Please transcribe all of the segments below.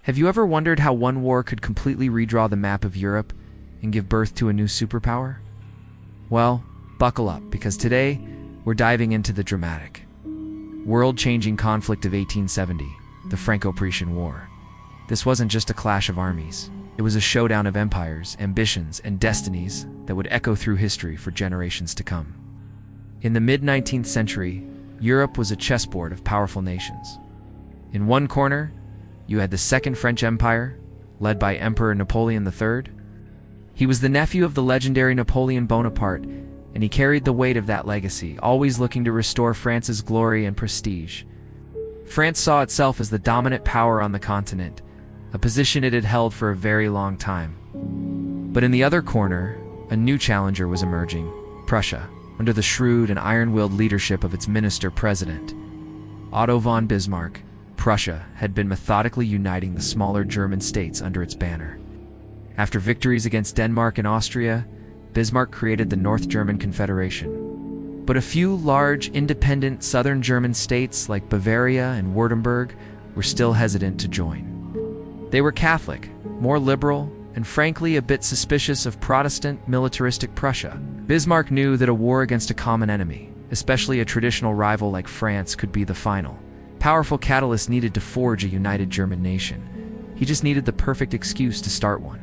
Have you ever wondered how one war could completely redraw the map of Europe and give birth to a new superpower? Well, buckle up, because today we're diving into the dramatic, world-changing conflict of 1870, the Franco-Prussian War. This wasn't just a clash of armies. It was a showdown of empires, ambitions, and destinies that would echo through history for generations to come. In the mid-19th century, Europe was a chessboard of powerful nations. In one corner, you had the Second French Empire, led by Emperor Napoleon III. He was the nephew of the legendary Napoleon Bonaparte, and he carried the weight of that legacy, always looking to restore France's glory and prestige. France saw itself as the dominant power on the continent, a position it had held for a very long time. But in the other corner, a new challenger was emerging: Prussia, under the shrewd and iron-willed leadership of its minister-president, Otto von Bismarck. Prussia had been methodically uniting the smaller German states under its banner. After victories against Denmark and Austria, Bismarck created the North German Confederation. But a few large, independent southern German states like Bavaria and Württemberg were still hesitant to join. They were Catholic, more liberal, and frankly a bit suspicious of Protestant, militaristic Prussia. Bismarck knew that a war against a common enemy, especially a traditional rival like France, could be the final, powerful catalyst needed to forge a united German nation. He just needed the perfect excuse to start one.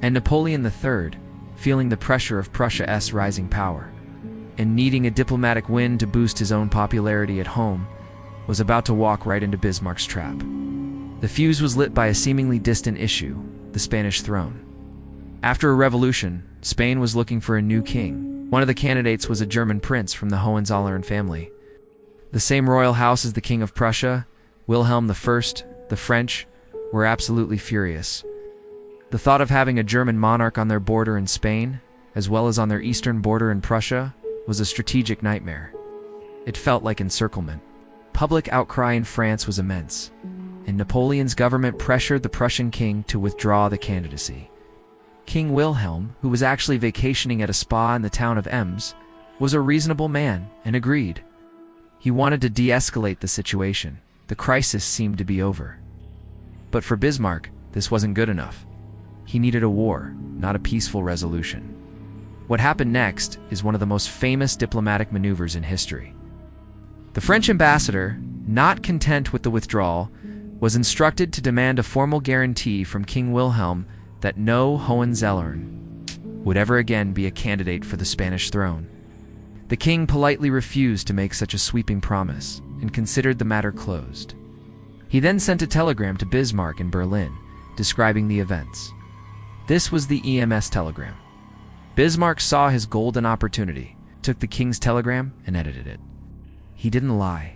And Napoleon III, feeling the pressure of Prussia's rising power, and needing a diplomatic win to boost his own popularity at home, was about to walk right into Bismarck's trap. The fuse was lit by a seemingly distant issue: the Spanish throne. After a revolution, Spain was looking for a new king. One of the candidates was a German prince from the Hohenzollern family, the same royal house as the King of Prussia, Wilhelm I. The French were absolutely furious. The thought of having a German monarch on their border in Spain, as well as on their eastern border in Prussia, was a strategic nightmare. It felt like encirclement. Public outcry in France was immense, and Napoleon's government pressured the Prussian king to withdraw the candidacy. King Wilhelm, who was actually vacationing at a spa in the town of Ems, was a reasonable man and agreed. He wanted to de-escalate the situation. The crisis seemed to be over. But for Bismarck, this wasn't good enough. He needed a war, not a peaceful resolution. What happened next is one of the most famous diplomatic maneuvers in history. The French ambassador, not content with the withdrawal, was instructed to demand a formal guarantee from King Wilhelm that no Hohenzollern would ever again be a candidate for the Spanish throne. The king politely refused to make such a sweeping promise and considered the matter closed. He then sent a telegram to Bismarck in Berlin, describing the events. This was the EMS telegram. Bismarck saw his golden opportunity, took the king's telegram, and edited it. He didn't lie,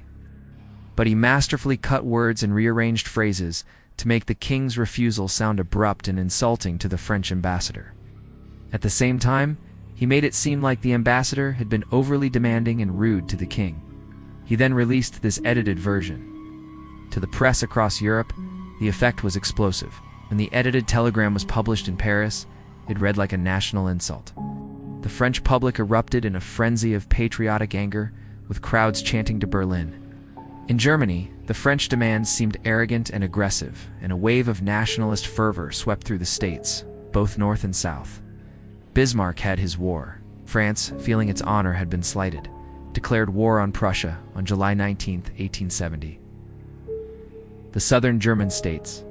but he masterfully cut words and rearranged phrases to make the king's refusal sound abrupt and insulting to the French ambassador. At the same time, he made it seem like the ambassador had been overly demanding and rude to the king. He then released this edited version. To the press across Europe, the effect was explosive. When the edited telegram was published in Paris, it read like a national insult. The French public erupted in a frenzy of patriotic anger, with crowds chanting to Berlin. In Germany, the French demands seemed arrogant and aggressive, and a wave of nationalist fervor swept through the states, both north and south. Bismarck had his war. France, feeling its honor had been slighted, declared war on Prussia on July 19, 1870. The southern German states,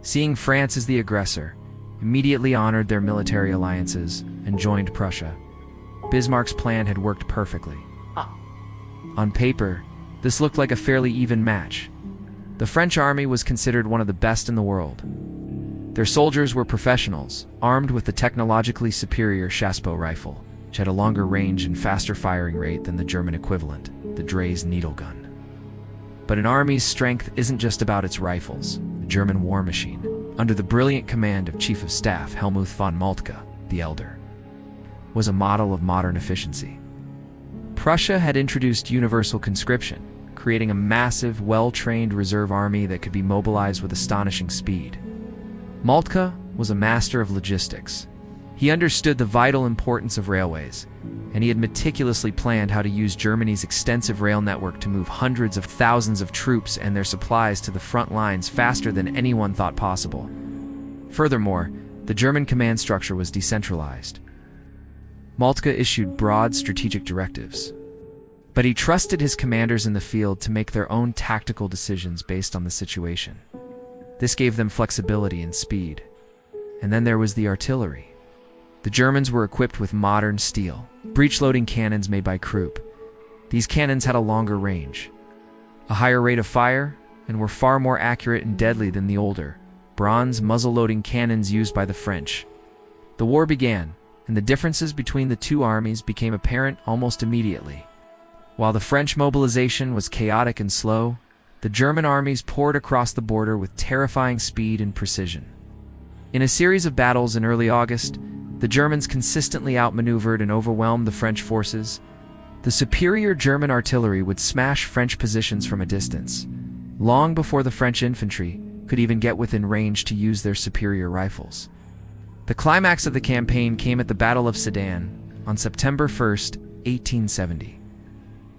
seeing France as the aggressor, immediately honored their military alliances and joined Prussia. Bismarck's plan had worked perfectly. On paper, this looked like a fairly even match. The French army was considered one of the best in the world. Their soldiers were professionals, armed with the technologically superior Chassepot rifle, which had a longer range and faster firing rate than the German equivalent, the Dreyse needle gun. But an army's strength isn't just about its rifles. The German war machine, under the brilliant command of Chief of Staff Helmuth von Moltke, the Elder, was a model of modern efficiency. Prussia had introduced universal conscription, creating a massive, well-trained reserve army that could be mobilized with astonishing speed. Moltke was a master of logistics. He understood the vital importance of railways, and he had meticulously planned how to use Germany's extensive rail network to move hundreds of thousands of troops and their supplies to the front lines faster than anyone thought possible. Furthermore, the German command structure was decentralized. Moltke issued broad strategic directives, but he trusted his commanders in the field to make their own tactical decisions based on the situation. This gave them flexibility and speed. And then there was the artillery. The Germans were equipped with modern steel, breech-loading cannons made by Krupp. These cannons had a longer range, a higher rate of fire, and were far more accurate and deadly than the older, bronze muzzle-loading cannons used by the French. The war began, and the differences between the two armies became apparent almost immediately. While the French mobilization was chaotic and slow, the German armies poured across the border with terrifying speed and precision. In a series of battles in early August, the Germans consistently outmaneuvered and overwhelmed the French forces. The superior German artillery would smash French positions from a distance, long before the French infantry could even get within range to use their superior rifles. The climax of the campaign came at the Battle of Sedan on September 1st, 1870.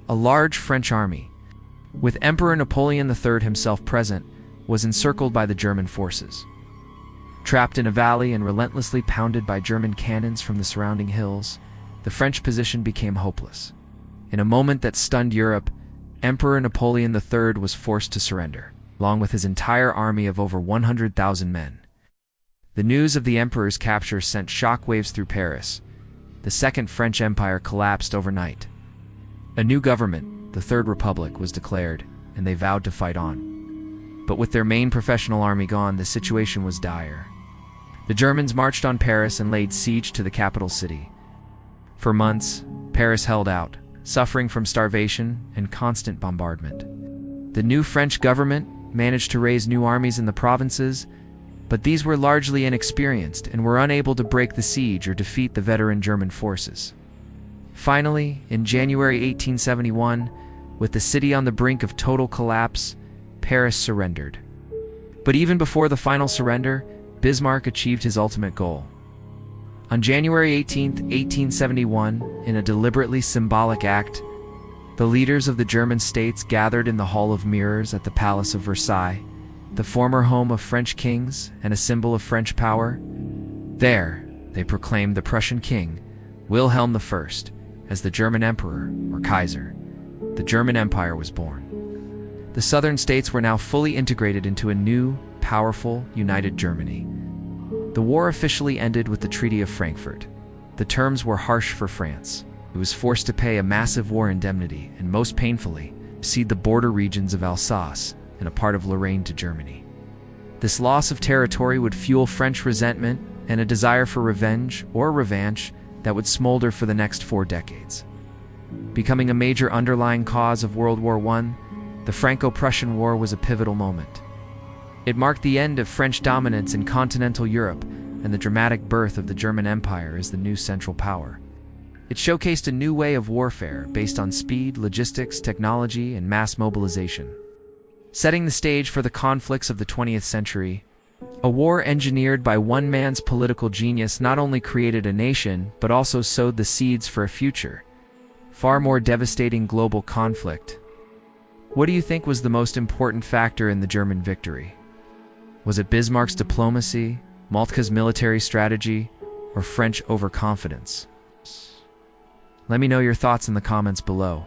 A large French army, with Emperor Napoleon III himself present, was encircled by the German forces. Trapped in a valley and relentlessly pounded by German cannons from the surrounding hills, the French position became hopeless. In a moment that stunned Europe, Emperor Napoleon III was forced to surrender, along with his entire army of over 100,000 men. The news of the emperor's capture sent shockwaves through Paris. The Second French Empire collapsed overnight. A new government, the Third Republic, was declared, and they vowed to fight on. But with their main professional army gone, the situation was dire. The Germans marched on Paris and laid siege to the capital city. For months, Paris held out, suffering from starvation and constant bombardment. The new French government managed to raise new armies in the provinces, but these were largely inexperienced and were unable to break the siege or defeat the veteran German forces. Finally, in January 1871, with the city on the brink of total collapse, Paris surrendered. But even before the final surrender, Bismarck achieved his ultimate goal. On January 18, 1871, in a deliberately symbolic act, the leaders of the German states gathered in the Hall of Mirrors at the Palace of Versailles, the former home of French kings and a symbol of French power. There, they proclaimed the Prussian king, Wilhelm I, as the German emperor, or Kaiser. The German Empire was born. The southern states were now fully integrated into a new, powerful, united Germany. The war officially ended with the Treaty of Frankfurt. The terms were harsh for France. It was forced to pay a massive war indemnity and, most painfully, cede the border regions of Alsace and a part of Lorraine to Germany. This loss of territory would fuel French resentment and a desire for revenge or revanche that would smolder for the next 4 decades. Becoming a major underlying cause of World War I, the Franco-Prussian War was a pivotal moment. It marked the end of French dominance in continental Europe and the dramatic birth of the German Empire as the new central power. It showcased a new way of warfare based on speed, logistics, technology, and mass mobilization. Setting the stage for the conflicts of the 20th century, a war engineered by one man's political genius not only created a nation, but also sowed the seeds for a future, far more devastating global conflict. What do you think was the most important factor in the German victory? Was it Bismarck's diplomacy, Moltke's military strategy, or French overconfidence? Let me know your thoughts in the comments below.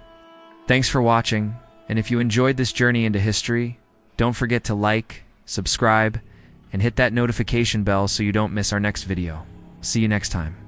Thanks for watching, and if you enjoyed this journey into history, don't forget to like, subscribe, and hit that notification bell so you don't miss our next video. See you next time.